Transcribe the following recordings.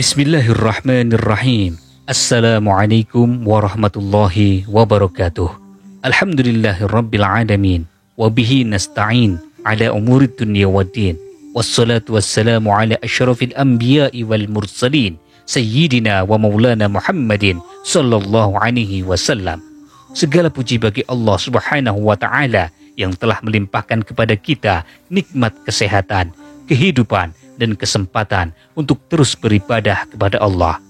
Bismillahirrahmanirrahim. Assalamualaikum warahmatullahi wabarakatuh. Alhamdulillahirabbil alamin. Wabihi nasta'in ala umurid dunya waddin. Wassalatu wassalamu ala asyrafil anbiya'i wal mursalin. Sayyidina wa maulana Muhammadin sallallahu alaihi wasallam. Segala puji bagi Allah subhanahu wa ta'ala yang telah melimpahkan kepada kita nikmat kesehatan, kehidupan, dan kesempatan untuk terus beribadah kepada Allah.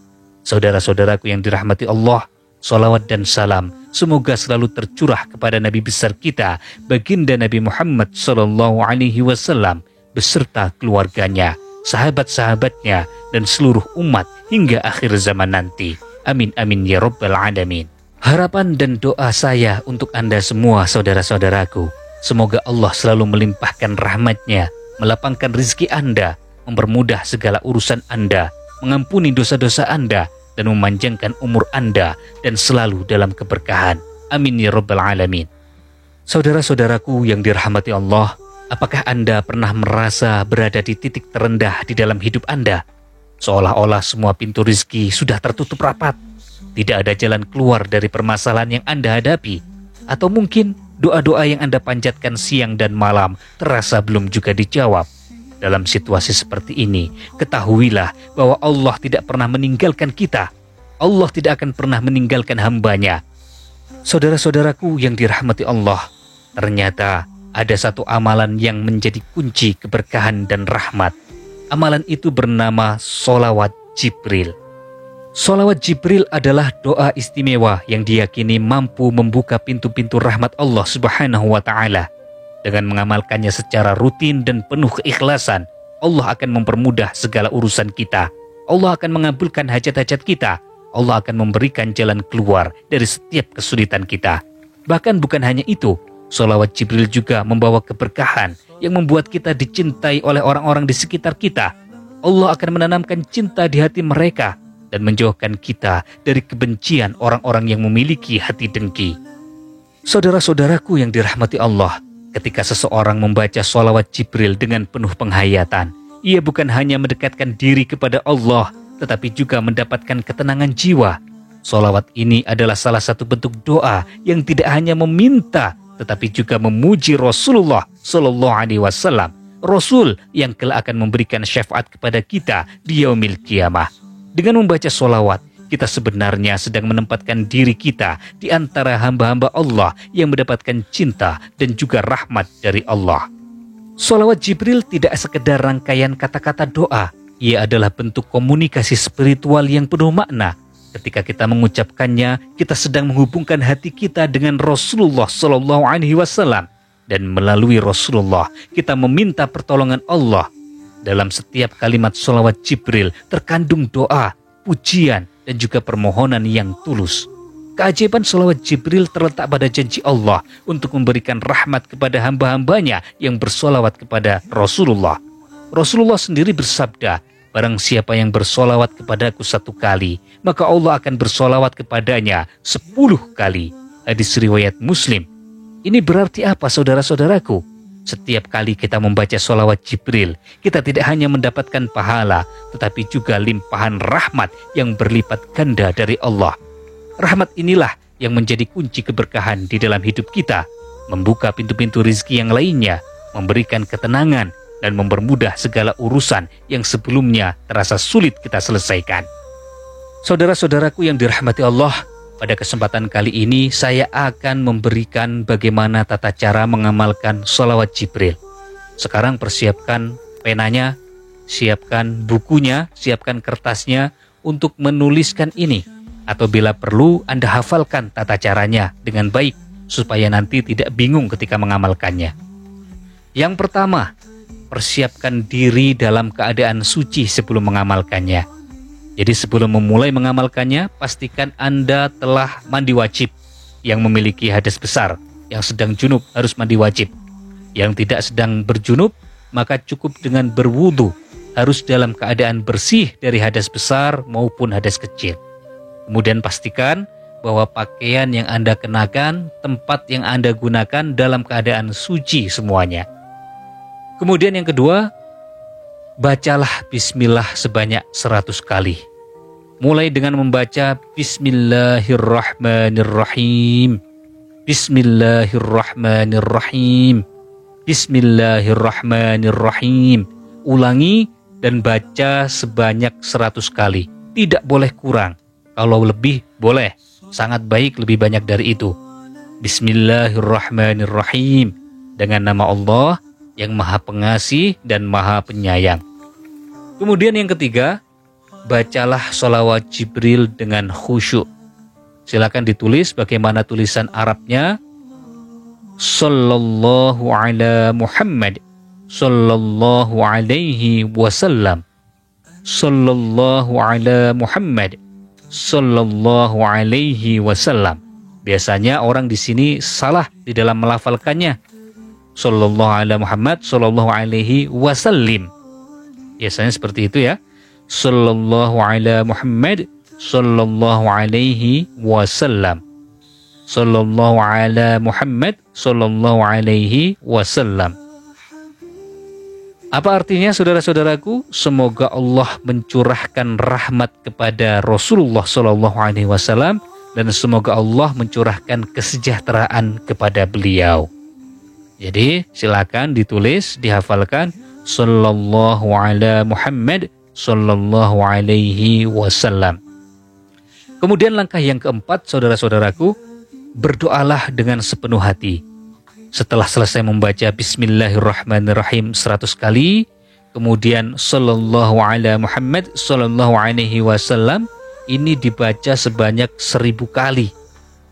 Saudara-saudaraku yang dirahmati Allah, salawat dan salam semoga selalu tercurah kepada Nabi besar kita, baginda Nabi Muhammad sallallahu alaihi wasallam beserta keluarganya, sahabat-sahabatnya, dan seluruh umat hingga akhir zaman nanti. Amin amin ya rabbal alamin. Harapan dan doa saya untuk Anda semua saudara-saudaraku, semoga Allah selalu melimpahkan rahmat-Nya, melapangkan rezeki Anda, mempermudah segala urusan Anda, mengampuni dosa-dosa Anda, dan memanjangkan umur Anda, dan selalu dalam keberkahan. Amin ya rabbal alamin. Saudara-saudaraku yang dirahmati Allah, apakah Anda pernah merasa berada di titik terendah di dalam hidup Anda? Seolah-olah semua pintu rezeki sudah tertutup rapat. Tidak ada jalan keluar dari permasalahan yang Anda hadapi. Atau mungkin doa-doa yang Anda panjatkan siang dan malam terasa belum juga dijawab. Dalam situasi seperti ini, ketahuilah bahwa Allah tidak pernah meninggalkan kita. Allah tidak akan pernah meninggalkan hamba-Nya. Saudara-saudaraku yang dirahmati Allah, ternyata ada satu amalan yang menjadi kunci keberkahan dan rahmat. Amalan itu bernama sholawat Jibril. Sholawat Jibril adalah doa istimewa yang diyakini mampu membuka pintu-pintu rahmat Allah subhanahu wa ta'ala. Dengan mengamalkannya secara rutin dan penuh keikhlasan, Allah akan mempermudah segala urusan kita. Allah akan mengabulkan hajat-hajat kita. Allah akan memberikan jalan keluar dari setiap kesulitan kita. Bahkan bukan hanya itu, sholawat Jibril juga membawa keberkahan yang membuat kita dicintai oleh orang-orang di sekitar kita. Allah akan menanamkan cinta di hati mereka dan menjauhkan kita dari kebencian orang-orang yang memiliki hati dengki. Saudara-saudaraku yang dirahmati Allah, ketika seseorang membaca sholawat Jibril dengan penuh penghayatan, ia bukan hanya mendekatkan diri kepada Allah, tetapi juga mendapatkan ketenangan jiwa. Sholawat ini adalah salah satu bentuk doa yang tidak hanya meminta, tetapi juga memuji Rasulullah Sallallahu Alaihi Wasallam, Rasul yang kelak akan memberikan syafaat kepada kita di yaumil qiyamah. Dengan membaca sholawat, kita sebenarnya sedang menempatkan diri kita di antara hamba-hamba Allah yang mendapatkan cinta dan juga rahmat dari Allah. Sholawat Jibril tidak sekedar rangkaian kata-kata doa. Ia adalah bentuk komunikasi spiritual yang penuh makna. Ketika kita mengucapkannya, kita sedang menghubungkan hati kita dengan Rasulullah Sallallahu Alaihi Wasallam. Dan melalui Rasulullah, kita meminta pertolongan Allah. Dalam setiap kalimat sholawat Jibril terkandung doa, pujian, dan juga permohonan yang tulus. Keajaiban sholawat Jibril terletak pada janji Allah untuk memberikan rahmat kepada hamba-hambanya yang bersholawat kepada Rasulullah. Rasulullah sendiri bersabda, barang siapa yang bersholawat kepadaku 1 kali, maka Allah akan bersholawat kepadanya 10 kali. Hadis riwayat Muslim. Ini berarti apa saudara-saudaraku? Setiap kali kita membaca sholawat Jibril, kita tidak hanya mendapatkan pahala, tetapi juga limpahan rahmat yang berlipat ganda dari Allah. Rahmat inilah yang menjadi kunci keberkahan di dalam hidup kita, membuka pintu-pintu rezeki yang lainnya, memberikan ketenangan, dan mempermudah segala urusan yang sebelumnya terasa sulit kita selesaikan. Saudara-saudaraku yang dirahmati Allah, pada kesempatan kali ini saya akan memberikan bagaimana tata cara mengamalkan sholawat Jibril. Sekarang persiapkan penanya, siapkan bukunya, siapkan kertasnya untuk menuliskan ini. Atau bila perlu Anda hafalkan tata caranya dengan baik supaya nanti tidak bingung ketika mengamalkannya. Yang pertama, persiapkan diri dalam keadaan suci sebelum mengamalkannya. Jadi sebelum memulai mengamalkannya, pastikan Anda telah mandi wajib. Yang memiliki hadas besar, yang sedang junub harus mandi wajib. Yang tidak sedang berjunub, maka cukup dengan berwudu. Harus dalam keadaan bersih dari hadas besar maupun hadas kecil. Kemudian pastikan bahwa pakaian yang Anda kenakan, tempat yang Anda gunakan dalam keadaan suci semuanya. Kemudian yang kedua, bacalah bismillah sebanyak 100 kali. Mulai dengan membaca Bismillahirrahmanirrahim, Bismillahirrahmanirrahim, Bismillahirrahmanirrahim. Ulangi dan baca sebanyak 100 kali. Tidak boleh kurang. Kalau lebih boleh. Sangat baik lebih banyak dari itu. Bismillahirrahmanirrahim. Dengan nama Allah yang Maha Pengasih dan Maha Penyayang. Kemudian yang ketiga, bacalah sholawat Jibril dengan khusyuk. Silakan ditulis bagaimana tulisan Arabnya. Sallallahu ala Muhammad, sallallahu alaihi wasallam, sallallahu ala Muhammad, sallallahu alaihi wasallam. Biasanya orang di sini salah di dalam melafalkannya. Sallallahu ala Muhammad, sallallahu alaihi wasallim. Biasanya seperti itu ya. Sallallahu ala Muhammad, sallallahu alaihi wasallam. Sallallahu ala Muhammad, sallallahu alaihi wasallam. Apa artinya saudara-saudaraku? Semoga Allah mencurahkan rahmat kepada Rasulullah sallallahu alaihi wasallam dan semoga Allah mencurahkan kesejahteraan kepada beliau. Jadi silakan ditulis, dihafalkan sallallahu ala Muhammad sallallahu alaihi wasallam. Kemudian langkah yang keempat, saudara-saudaraku, berdoalah dengan sepenuh hati. Setelah selesai membaca Bismillahirrahmanirrahim 100 kali, kemudian sallallahu ala Muhammad sallallahu alaihi wasallam ini dibaca sebanyak 1000 kali.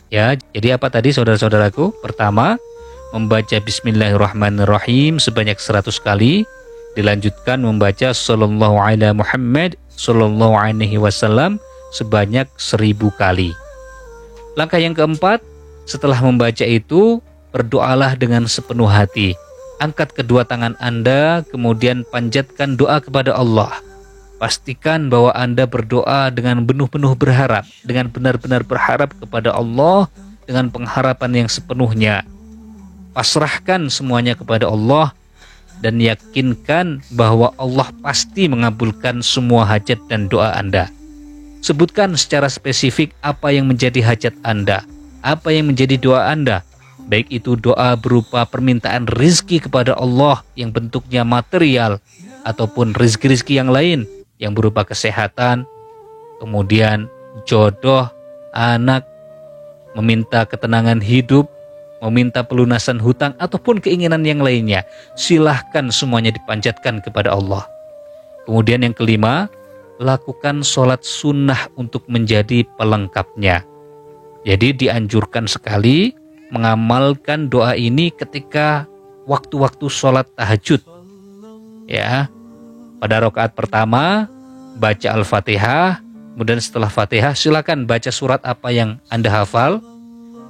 Ya, jadi apa tadi saudara-saudaraku? Pertama, membaca Bismillahirrahmanirrahim sebanyak 100 kali. Dilanjutkan membaca sallallahu ala Muhammad sallallahu alaihi wasallam sebanyak 1000 kali. Langkah yang keempat, setelah membaca itu, berdoalah dengan sepenuh hati. Angkat kedua tangan Anda, kemudian panjatkan doa kepada Allah. Pastikan bahwa Anda berdoa dengan penuh-penuh berharap, dengan benar-benar berharap kepada Allah, dengan pengharapan yang sepenuhnya. Pasrahkan semuanya kepada Allah, dan yakinkan bahwa Allah pasti mengabulkan semua hajat dan doa Anda. Sebutkan secara spesifik apa yang menjadi hajat Anda, apa yang menjadi doa Anda, baik itu doa berupa permintaan rizki kepada Allah yang bentuknya material, ataupun rizki-rizki yang lain yang berupa kesehatan, kemudian jodoh, anak, meminta ketenangan hidup, meminta pelunasan hutang, ataupun keinginan yang lainnya. Silahkan semuanya dipanjatkan kepada Allah. Kemudian yang kelima, lakukan sholat sunnah untuk menjadi pelengkapnya. Jadi dianjurkan sekali mengamalkan doa ini ketika waktu-waktu sholat tahajud. Ya, pada rakaat pertama baca Al-Fatihah, kemudian setelah Fatihah silakan baca surat apa yang Anda hafal.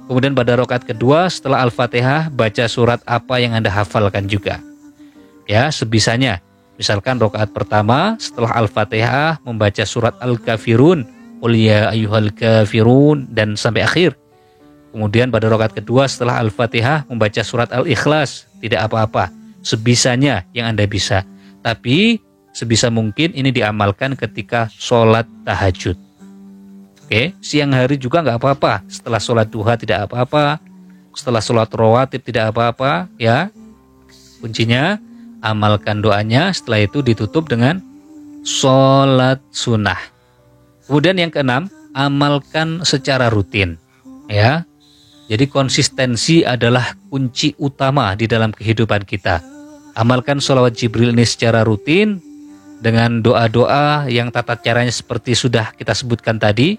Kemudian pada rakaat kedua setelah Al-Fatihah baca surat apa yang Anda hafalkan juga. Ya, sebisanya. Misalkan rakaat pertama setelah Al-Fatihah membaca surat Al-Kafirun, Qul ya ayyuhal kafirun, dan sampai akhir. Kemudian pada rakaat kedua setelah Al-Fatihah membaca surat Al-Ikhlas, tidak apa-apa. Sebisanya yang Anda bisa. Tapi sebisa mungkin ini diamalkan ketika sholat tahajud. Oke, siang hari juga nggak apa-apa. Setelah sholat duha tidak apa-apa. Setelah sholat rawatib tidak apa-apa. Ya, kuncinya amalkan doanya. Setelah itu ditutup dengan sholat sunnah. Kemudian yang keenam, amalkan secara rutin. Ya, jadi konsistensi adalah kunci utama di dalam kehidupan kita. Amalkan sholawat Jibril ini secara rutin dengan doa-doa yang tata caranya seperti sudah kita sebutkan tadi.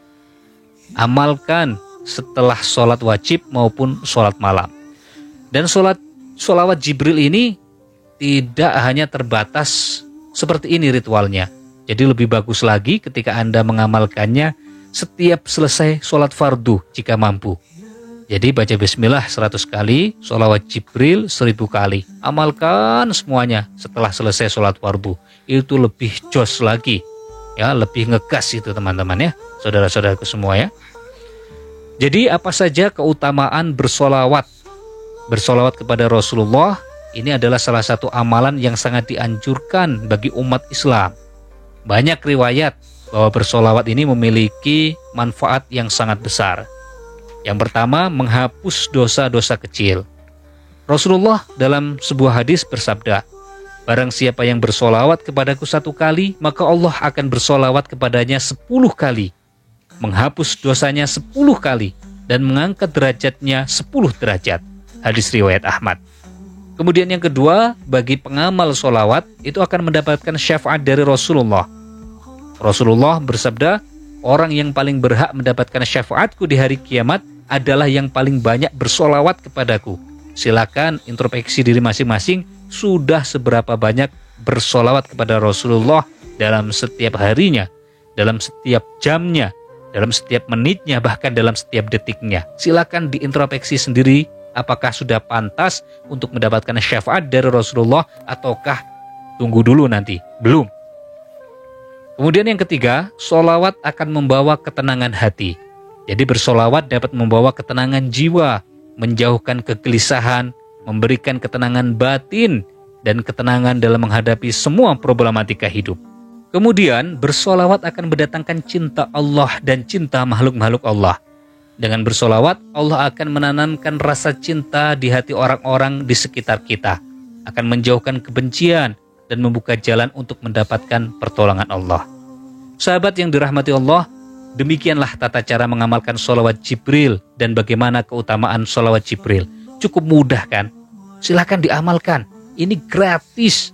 Amalkan setelah sholat wajib maupun sholat malam. Dan sholawat Jibril ini tidak hanya terbatas seperti ini ritualnya. Jadi lebih bagus lagi ketika Anda mengamalkannya setiap selesai sholat fardu jika mampu. Jadi baca bismillah 100 kali, sholawat Jibril 1000 kali. Amalkan semuanya setelah selesai sholat fardu. Itu lebih jos lagi. Ya, lebih ngegas itu teman-teman ya, saudara-saudaraku semua ya. Jadi apa saja keutamaan bersolawat kepada Rasulullah ini adalah salah satu amalan yang sangat dianjurkan bagi umat Islam. Banyak riwayat bahwa bersolawat ini memiliki manfaat yang sangat besar. Yang pertama, menghapus dosa-dosa kecil. Rasulullah dalam sebuah hadis bersabda, barang siapa yang bersolawat kepadaku 1 kali, maka Allah akan bersolawat kepadanya 10 kali, menghapus dosanya 10 kali, dan mengangkat derajatnya 10 derajat. Hadis riwayat Ahmad. Kemudian yang kedua, bagi pengamal solawat, itu akan mendapatkan syafaat dari Rasulullah. Rasulullah bersabda, orang yang paling berhak mendapatkan syafaatku di hari kiamat adalah yang paling banyak bersolawat kepadaku. Silakan introspeksi diri masing-masing, sudah seberapa banyak bersolawat kepada Rasulullah dalam setiap harinya, dalam setiap jamnya, dalam setiap menitnya, bahkan dalam setiap detiknya. Silakan diintrospeksi sendiri, apakah sudah pantas untuk mendapatkan syafaat dari Rasulullah ataukah tunggu dulu nanti, belum. Kemudian yang ketiga, solawat akan membawa ketenangan hati. Jadi bersolawat dapat membawa ketenangan jiwa, menjauhkan kegelisahan, memberikan ketenangan batin, dan ketenangan dalam menghadapi semua problematika hidup. Kemudian bersolawat akan mendatangkan cinta Allah dan cinta makhluk-makhluk Allah. Dengan bersolawat, Allah akan menanamkan rasa cinta di hati orang-orang di sekitar kita, akan menjauhkan kebencian, dan membuka jalan untuk mendapatkan pertolongan Allah. Sahabat yang dirahmati Allah, demikianlah tata cara mengamalkan sholawat Jibril dan bagaimana keutamaan sholawat Jibril. Cukup mudah kan? Silahkan diamalkan. Ini gratis.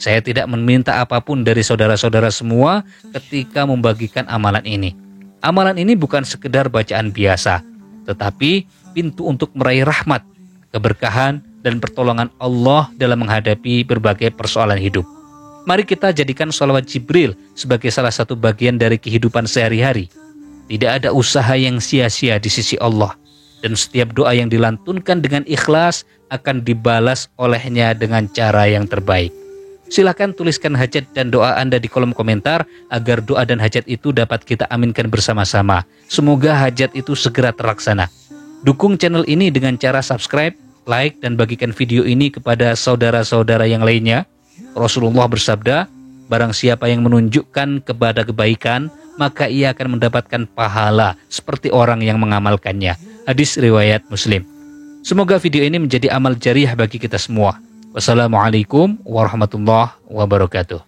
Saya tidak meminta apapun dari saudara-saudara semua ketika membagikan amalan ini. Amalan ini bukan sekedar bacaan biasa, tetapi pintu untuk meraih rahmat, keberkahan, dan pertolongan Allah dalam menghadapi berbagai persoalan hidup. Mari kita jadikan sholawat Jibril sebagai salah satu bagian dari kehidupan sehari-hari. Tidak ada usaha yang sia-sia di sisi Allah, dan setiap doa yang dilantunkan dengan ikhlas akan dibalas olehnya dengan cara yang terbaik. Silakan tuliskan hajat dan doa Anda di kolom komentar agar doa dan hajat itu dapat kita aminkan bersama-sama. Semoga hajat itu segera terlaksana. Dukung channel ini dengan cara subscribe, like, dan bagikan video ini kepada saudara-saudara yang lainnya. Rasulullah bersabda, barang siapa yang menunjukkan kepada kebaikan, maka ia akan mendapatkan pahala seperti orang yang mengamalkannya. Hadis riwayat Muslim. Semoga video ini menjadi amal jariah bagi kita semua. Wassalamualaikum warahmatullahi wabarakatuh.